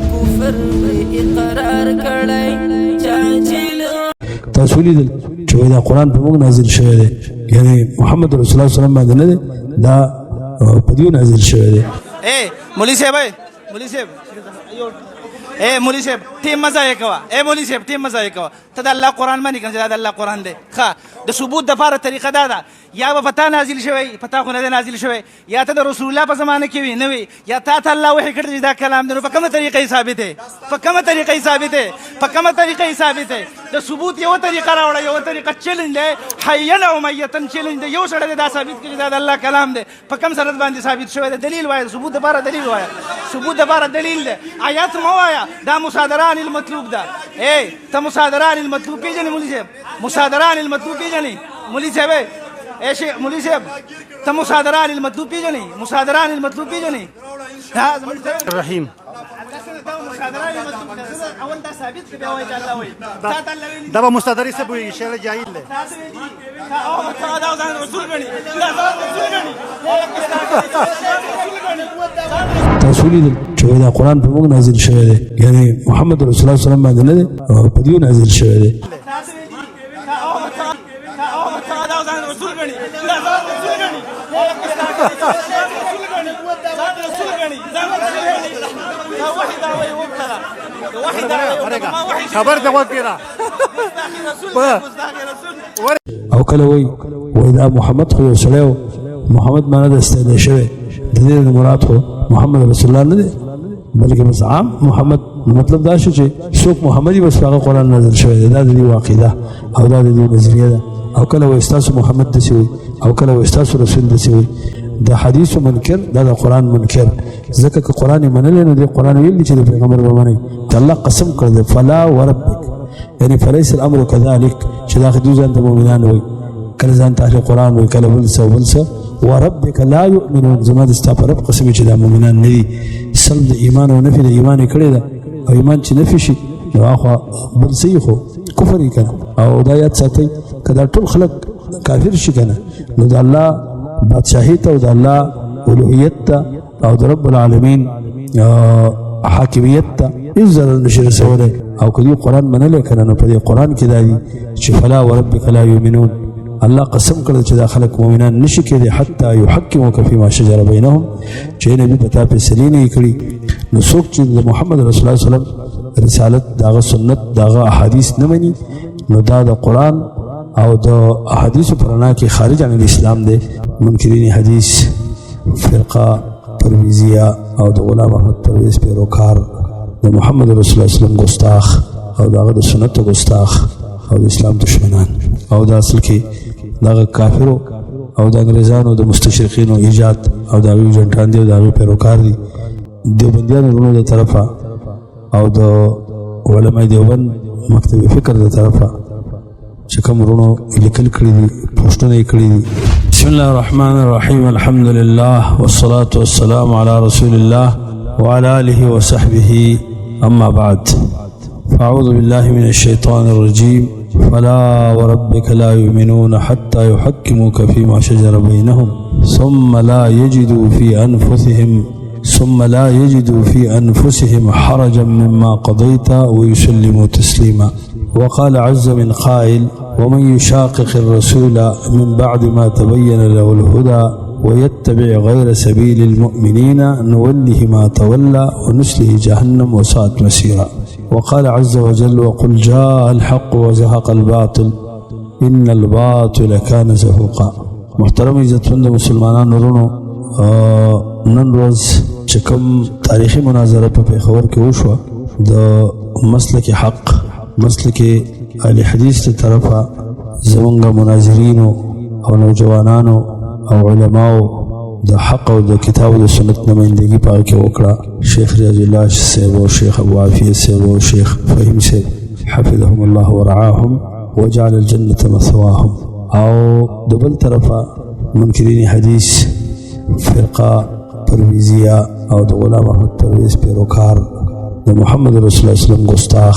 کفر اقرار کړی چاچیل تاسو لیدل چې دا قرآن په موږ نازل شوی دی یعنی محمد رسول الله صلی الله علیه وسلم باندې نه دی دا په دې نازل شوی دی. مولوی صاحب مولوی صاحب ټیم مزه یې کوه مولوی صاحب ټیم مزه یې کوه ته د الله قرآن باندې کنه دا د الله قرآن دی ښه د ثبوت د لپاره طریقه دا ده یا به پتا نازل شوی پتا خو نه نازل شوی یا ته د رسول الله په زمانه کې وي نه وي یا تا ته الله وحی کړی دا کلام دی نو په کومه طریقه ثابت دی په کومه طریقه ثابت دی په کومه طریقه ثابت دی د ثبوت یو طریقه راوړه یو طریقه چیلنج دی حینا او میتن چیلنج دی یو سره دا ثابت کړي دا د الله کلام دی په کوم سره باندې ثابت شوی دی دلیل وایي ثبوت لپاره دلیل وایي ثبوت لپاره دلیل دی آیات مو وایا دا مصادران المطلوب ده ته مصادران المطلوب پیژنې مولوی صاحب مصادران المطلوب پیژنې مولوی صاحب مولوی صاحب ته مصادران المطلوب پیژنې مصادران المطلوب پیژنې الرحیم دا به مستدري څه وي شی جاهل دی تاسو لیدل چې دا قرآن په موږ نازل شوی دی یعنی محمد رسول الله صلی الله علیه وسلم باندې نه دی په دې نازل شوی دی. خبر ته وکړه او کله وای دا محمد خو یو سړی و محمد معنا د استعلا شوی د دې مراد خو محمد رسول الله نه دی بلکې بس عام محمد مطلب دا شو چې څوک محمدي بس هغه قرآن نازل شوی دی دا د دې عقیده او دا د دې نظریه ده او کله وای استاسو محمد دسی وي او کله وای استاسو رسول دسی وي د حدیث منکر دا د قرآن منکر ځکه که قرآن منل نو د قرآن ویل چې د پیغمبر به مني الله قسم کړ دی فلا وربک یعنی فلیس الامر كذلك چې دا خدای ځان ته مؤمنان وي کله ځان ته قرآن وي کله بل څه وربک لا يؤمنون زما د ستا په رب قسم چې دا مؤمنان نه دي سلب د ایمان او نفي د ایمان کړی ده او ایمان چې نفي شي نو هغه بل څه خو کفر یې کنه او دا یاد ساتي کله ټول خلک کافر شي کنه نو د الله بادشاہی ته او د الله الوهیت ته او د رب العالمین حاکمیت ته اذن نشي رسوله او کله قرآن منل کنه نو په دې قرآن کې دا دي چې فلا وربک لا یؤمنون الله قسم کړل چې دا خلک مؤمنان نشي کېدی حتی یحکموک فيما شجر بینهم چې نبی پتا په سلینه کړی نو څوک چې محمد رسول الله صلی الله علیه وسلم رسالت داغه سنت داغه احادیث نه مني نو دا د قرآن او د احادیث پرانا کې خارج عن الاسلام دی منکرین حدیث فرقه پرویزیه او د غلام احمد پرویز پیروکار د محمد رسول الله صلی الله علیه وسلم ګستاخ او داغه د سنت ګستاخ او د اسلام دشمنان او د اصل کې دغه کافرو او د انګریزانو د مستشرقینو ایجاد او د ایجنټان دی او د پیروکار دي دیوبندیانو ورونو د طرفه او د علماء دیوبند مکتب فکر د طرفه چې کوم ورونو لیکل کړی دي پوسټونه یې کړی دي. بسم الله الرحمن الرحیم الحمد لله والصلاة والسلام على رسول الله وعلى آله وصحبه أما بعد فأعوذ بالله من الشيطان الرجيم فلا وربك لا يؤمنون حتى يحكموك فيما شجر بينهم ثم لا يجدوا في أنفسهم حرجا مما قضيت ويسلموا تسليما. وقال عز من قائل ومن يشاقق الرسول من بعد ما تبين له الهدى ويتبع غير سبيل المؤمنين نوله ما تولى ونسله جهنم وساءت مسيرا. وقال عز وجل وقل جاء الحق وزهق الباطل إن الباطل كان زهوقا. محترم عزتمند مسلمانان ورونو نن ورځ چې کوم تاریخي مناظره په پېښور کې وشوه د مسلک حق مسلک اهل حدیث ته طرفه زمونږ مناظرینو او نوجوانانو او علماو د حق او د کتاب او د سنت نمائندګي پاره کې وکړه شیخ ریاض الله صاحب او شیخ ابو عافیه صاحب او شیخ فهیم صاحب حفظهم الله ورعاهم وجعل الجنه مثواهم او د بل طرفه منکرین حدیث فرقه پرویزیه او د غلام احمد پرویز پیروکار د محمد رسول الله صلی الله علیه وسلم ګستاخ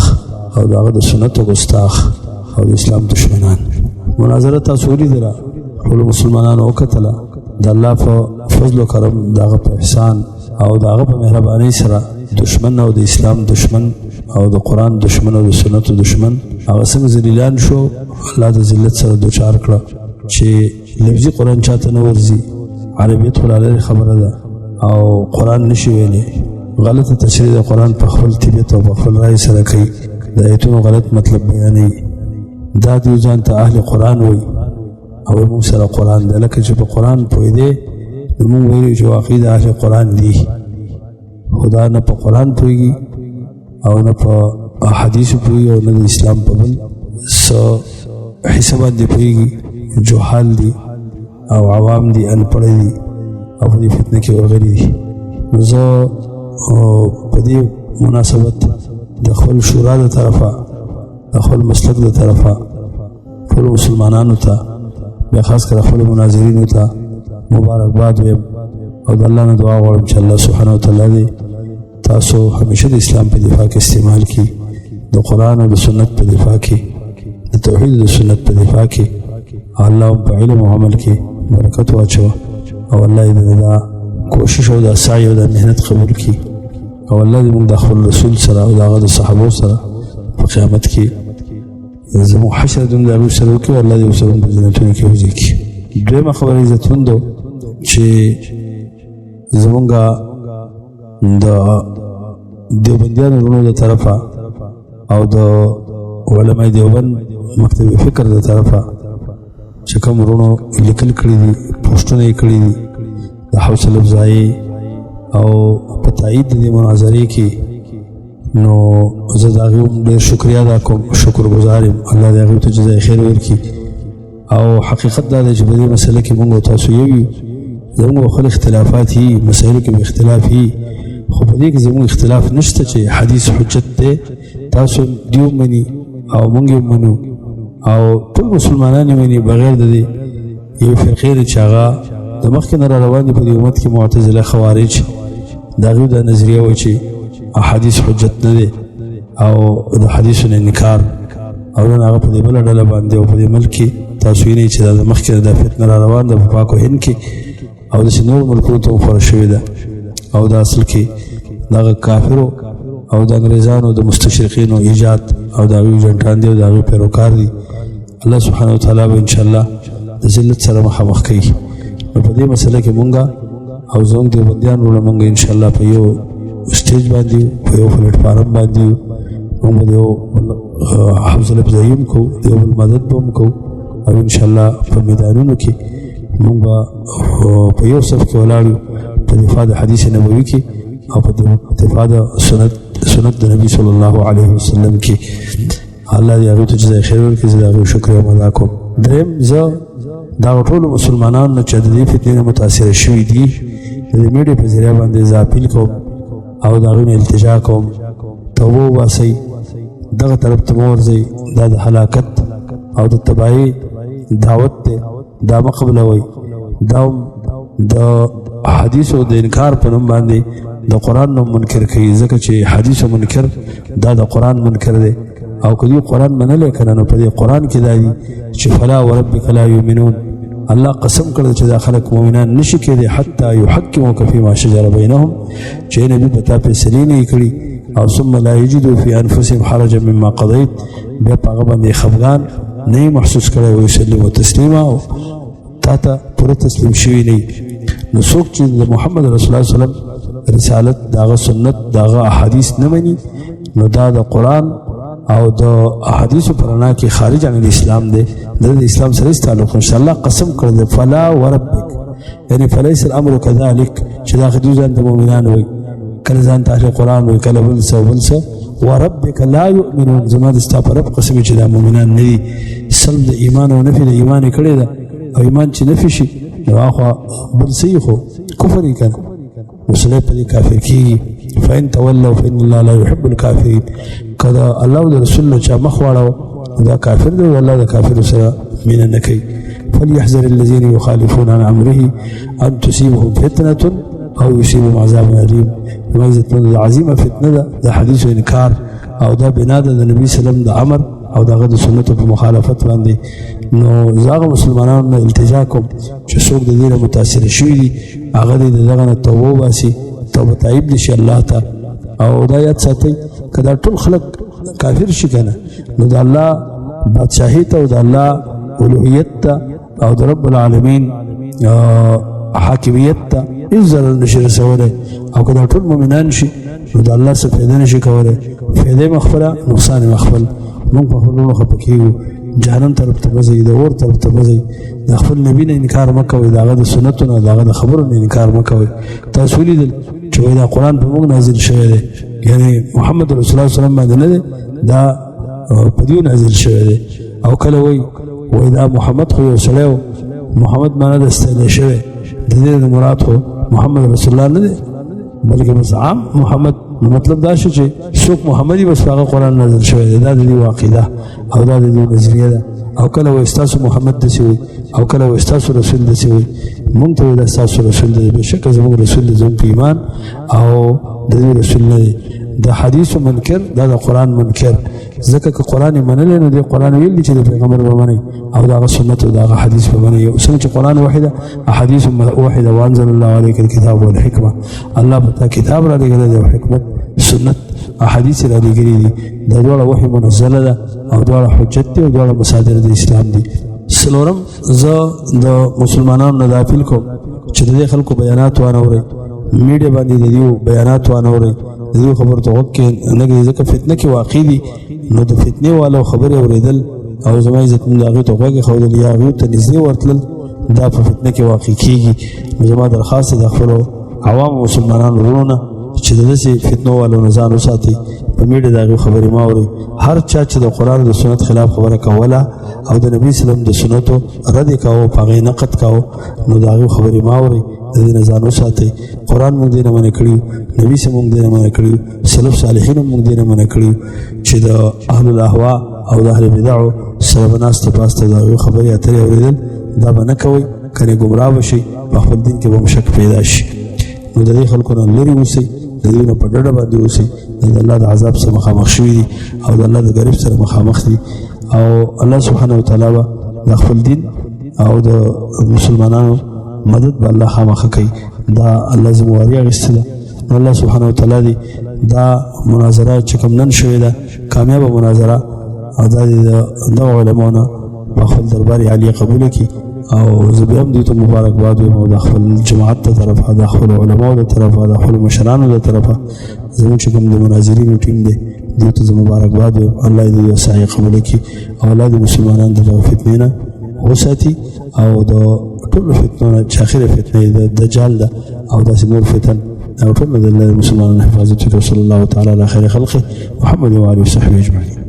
او داغه د سنت ګستاخ او د اسلام دشمنان مناظره تاسو لیدله ټول مسلمانانو وکتله د الله په فضل او کرم داغه په احسان او داغه په مهرباني سره دشمن او د اسلام دشمن او د قرآن دشمن او د سنت دشمن هغه څنګه ذلیلان شو الله د ذلت سره دوچار کړه چې لفظي قرآن چاته نه ورځي عربیت خلاله خبره ده او قرآن نشي ویلي غلطه تشریح د قرآن په خپل طبیعت او په خپل رای سره کوي د ایتونو غلط مطلب بیانوي دا دیو ځان ته اهل قرآن وي او موږ سره قرآن ده لکه چې په قرآن پوهېدې نو موږ ویلو چې واقعي د اهل قرآن دي خدا نه په قرآن پوهېږي او نه په حدیثو پوهېږي او نه د اسلام په بل څه حصه باندې پوهېږي جهال دي او عوام دي انپړه دي او په دې فتنه کې ورغلي دي نو زه په دې مناسبت د خپل شورا د طرفه د خپل مسلک د طرفه ټولو مسلمانانو ته بیا خاص کر خپل مناظرینو ته مبارکباد ویم او د الله نه دعا غواړم چې الله سبحانه وتعالی دې تاسو همیشه د اسلام په دفاع کې استعمال کړي د قرآن او د سنت په دفاع کې د توحید او د سنت په دفاع کې الله په علم او عمل کې برکت واچوه او الله دې دا کوشش او دا سعی او دا محنت قبول کړي او الله دې موږ د خپل رسول سره او د هغه د صحابو سره په قیامت کې زموږ حشر د هغوی سره وکړي او الله دې ورسره په جنتونو کې وزیږي دویمه خبره عزتمندو چې زمونږ د دیوبندیانو وروڼو د طرفه او د علماء دیوبند مکتب فکر د طرفه چې کوم وروڼو لیکل کړي دي پوسټونه یې کړي دي د حوصله افزایي او په تایید د دې مناظرې کې نو زه د هغوی هم ډېر شکریا ادا کوم شکرګزار یم الله دې هغوی ته جزای خیر ورکړي او حقیقت دا دی چې په دې مسله کې موږ او تاسو یو یو زموږ خپل اختلافات هي مسایلو کې اختلاف هي خو په دې کې زموږ اختلاف نشته چې حدیث حجت دی تاسو دیو مني او موږ یې منو او ټول مسلمانان یې مني بغیر د دې یو فرقې دی چې هغه د مخکې نه را روان دي په دې امت کې معتزله خوارج د هغوی دا نظریه وایي چې حدیث حجت نه دی او د حدیثو نه انکار او نن هغه په دې بله ډله باندې او په دې ملک کې تاسو وینئ چې دا د مخکې د فتنه را روان ده په پاک و هند کې او داسې نورو ملکونو ته هم خوره شوې ده او دا اصل کې دغه کافرو او د انګریزانو د مستشرقینو ایجاد او د هغوی ایجنټان دي او د هغوی پیروکار دي الله سبحانه وتعالی به انشاءالله د ذلت سره مخامخ کوي نو په دې مسله کې مونږ او زموږ دیوبندیان وروڼه مونږ انشاءالله په یو سټیج باندې په یو پلیټ فارم باندې مونږ به د یو حوصله افزایي هم کوو د یو بل مدد به هم کوو او انشاءالله په میدانونو کې مونږ به په یو صف کې ولاړ یو په دفاع د حدیث نبوي کې او په دفاع د سنت د نبي صلی الله علیه وسلم کې الله دې هغوی ته جزای خیر ورکړي زه د هغوی شکر ادا کوم درېیم زه دغه ټولو مسلمانانو نه چې د دې فتنې نه متاثره شوي دي د دې میډیا په ذریعه باندې زه اپیل کوم او د هغوی نه التجا کوم توبه وباسئ دغه طرف ته مه ورځئ دا د هلاکت او د تباهۍ دعوت دی دا مه قبلوئ دا هم د حدیثو د انکار په نوم باندې د قرآن نوم منکر کوي ځکه چې حدیثو منکر دا د قرآن منکر دی او که دوی قرآن منلی که نه نو په دې قرآن کې دا دي چې فلا وربک لا یؤمنون الله قسم کړی چې دا خلک مؤمنان نشي کېدی حتی یحکموک فیما شجر بینهم چې نبي به تا فیصلې نه یې کړي او ثم لا یجدوا فی انفسهم حرجا مما قضیت بیا په هغه باندې خفګان نه یې محسوس کړی ویسلموا تسلیما او تا ته پوره تسلیم شوي نه نو څوک چې د محمد رسول الله صلی الله علیه وسلم رسالت داغه سنت داغه احادیث نه مني نو دا د قرآن او د احادیثو په رڼا کې خارج عن الاسلام دی د اسلام سره هیڅ تعلق نشته الله قسم کړی دی فلا وربک یعنی فلیس الامر کذلک چې دا دوی ځان ته مؤمنان وایي کله ځان ته اهل قرآن وایي کله بل څه بل څه وربک لا یؤمنون زما د ستا په رب قسم چې دا مؤمنان نه دي سلب د ایمان او نفي د ایمان یې کړی ده او ایمان چې نفي شي نو هغه بل څه یې خو کفر یې کنه وسله په دې کافر کېږي فإن تولوا فإن الله لا يحب الكافرين کله الله او رسول الله چا مخ واړو دا کافر دی والله دا کافر سره مینه نه کوي فليحذر الذين يخالفون عن امره ان تصيبهم فتنه او يصيبهم عذاب اليم عزت عظیمه فتنه ده حدیث انکار او دا بنا د نبی سلام د امر او دغه د سنت په مخالفت باندې نو زاغه مسلمانانو نه التجا کوم چې څوک د دې متاثر شوي دي هغه دې دغه توبه واسي توبه تایب دي شي الله ته او دا یاد ساتئ که دا ټول خلق کافر شي کنه نو د الله بادشاهي ته او د الله الوهیت ته او د رب العالمین حاکمیت ته هیڅ ضرر نشي رسولی او که دا ټول مؤمنان شي نو د الله څه فایده نشي کولی فایده مخفله نقصان مخفل موږ په خپلونو خفه کېږو جهنم طرف ته مه ځئ د اور طرف ته مه ځئ د خپل نبي نه انکار مه کوئ د هغه د سنتو نه د هغه د خبرو نه انکار مه کوئ تاسو ولیدل چې وایي دا قرآن په موږ نازل شوی دی یعنې محمد رسول الله وسلم باندې نه دی دا په دیو نازل شوی دی او کله وایي دا محمد خو یو سړی و محمد معنا د استعلی شوی د دې نه مراد خو محمد رسول الله نه دی بلکې بس عام محمد مطلب دا شو چې څوک محمدي بس هغه قرآن نازل شوی دی دا د دې عقیده او دا د دې نظریه ده او کله وایي ستاسو محمد داسې وایي او کله وایي ستاسو رسول داسې وایي مونږ ته وایي دا ستاسو رسول دی بېشکه زموږ رسول دی زموږ په ایمان او د دې رسول نه دی د حدیث منکر دا د قرآن منکر ځکه که قرآن یې منلی نو دې قرآن ویل دي چې د پیغمبر به منئ او د هغه سنت او د هغه حدیث به منئ څنګه چې قرآن واحده احادیث واحده وانزل الله علیک الکتاب والحکمه الله په تا کتاب را لېږلی دی او حکمت سنت احادیث را لېږلي دي دا دواړه وحی منزله ده او دواړه حجت دي او دواړه مصادر د اسلام دي څلورم زه د مسلمانانو نه دا اپیل کوم چې د دې خلکو بیانات وانورئ میډیا باندې د دې بیانات وانورئ د دې خبرو ته غوږ کې نه ږدئ ځکه فتنه کې واقع دي نو د فتنې والو خبرې اورېدل او زما عزتمند هغې ته غوږ ایښودل یا هغې ته نږدې ورتلل دا په فتنه کې واقع کېږي نو زما درخواست دی د خپلو عوامو مسلمانانو وروڼو نه چې د داسې فتنو والو نه ځان وساتئ په میډیا د هغې خبرې مه اورئ هر چا چې د قرآن او د سنت خلاف خبره کوله او د نبي اسلام د سنتو رد یې کاوه په هغې نقد کاوه نو د هغې خبرې مه اورئ د دې نه ځان وساتئ قرآن موږ دې نه منع کړي نبي صاحب موږ دې نه منع کړي سلف صالحینو موږ دې نه منع کړي چې د اهل الاهوا او د اهل بدعو سره به ناسته پاسته د هغوی خبرې اترې اورېدل دا به نه کوئ کنې ګمراه به شئ په خپل دین کې به مو شک پیدا شي نو د دې خلکو نه لرې اوسئ د دې نه په ډډه باندې اوسئ د الله د عذاب سره مخامخ شوي دي او د الله د غریب سره مخامخ دي او الله سبحانه وتعالی به د خپل دین او د مسلمانانو مدد به الله خامخه کوي دا الله ذمواري اخیستې ده نو الله سبحانه وتعالی دې دا مناظره چې کوم نن شوې ده کامیابه مناظره او دا د دغه علماو نه په خپل دربار عالیه قبوله کړي او زه بیا هم دوی ته مبارکباد وایم او د خپل جماعت د طرفه د خپلو علماو د طرفه د خپلو مشرانو د طرفه زموږ چې کوم د مناظرینو ټیم دی دوی ته زه مبارکباد وایم الله دې یو سعی قبوله کړي او الله د مسلمانانو د دغه فتنې نه وساتي او د ټولو فتنو نه چې اخره فتنه د دجال ده او داسې نور فتن او ټول د مسلمانانو حفاظت وکړي صلی الله تعالی علی خیر خلقه محمد و آله وصحبه اجمعین